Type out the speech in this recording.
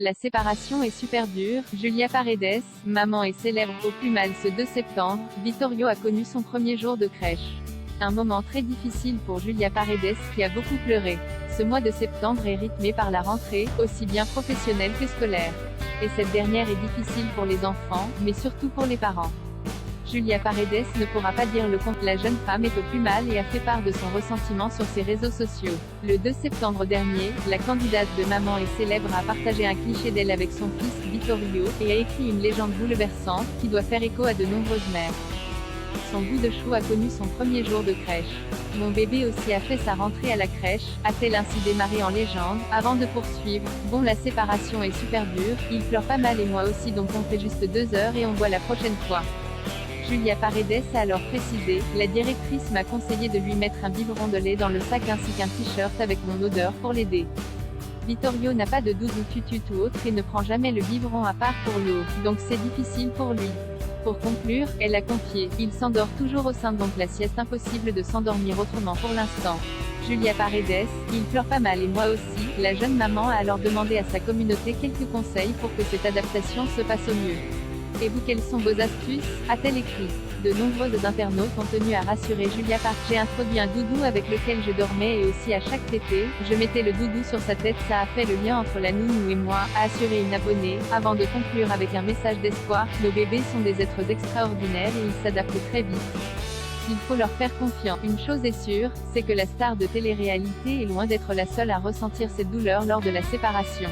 La séparation est super dure. Julia Paredes, maman et célèbre au plus mal ce 2 septembre, Vittorio a connu son premier jour de crèche. Un moment très difficile pour Julia Paredes qui a beaucoup pleuré. Ce mois de septembre est rythmé par la rentrée, aussi bien professionnelle que scolaire. Et cette dernière est difficile pour les enfants, mais surtout pour les parents. Julia Paredes ne pourra pas dire le contraire. La jeune femme est au plus mal et a fait part de son ressentiment sur ses réseaux sociaux. Le 2 septembre dernier, la candidate de Maman est célèbre a partagé un cliché d'elle avec son fils, Vittorio, et a écrit une légende bouleversante, qui doit faire écho à de nombreuses mères. Son bout de chou a connu son premier jour de crèche. Mon bébé aussi a fait sa rentrée à la crèche, a-t-elle ainsi démarré en légende, avant de poursuivre. Bon, la séparation est super dure, il pleure pas mal et moi aussi, donc on fait juste 2 heures et on voit la prochaine fois. Julia Paredes a alors précisé, la directrice m'a conseillé de lui mettre un biberon de lait dans le sac ainsi qu'un t-shirt avec mon odeur pour l'aider. Vittorio n'a pas de doudou tutut ou autre et ne prend jamais le biberon à part pour l'eau, donc c'est difficile pour lui. Pour conclure, elle a confié, il s'endort toujours au sein, donc la sieste impossible de s'endormir autrement pour l'instant. Julia Paredes, il pleure pas mal et moi aussi. La jeune maman a alors demandé à sa communauté quelques conseils pour que cette adaptation se passe au mieux. Et vous, quelles sont vos astuces, a-t-elle écrit. De nombreux internautes ont tenu à rassurer Julia Paredes. J'ai introduit un doudou avec lequel je dormais et aussi à chaque tétée, je mettais le doudou sur sa tête, ça a fait le lien entre la nounou et moi, a assuré une abonnée, avant de conclure avec un message d'espoir. Nos bébés sont des êtres extraordinaires et ils s'adaptent très vite. Il faut leur faire confiance. Une chose est sûre, c'est que la star de télé-réalité est loin d'être la seule à ressentir cette douleur lors de la séparation.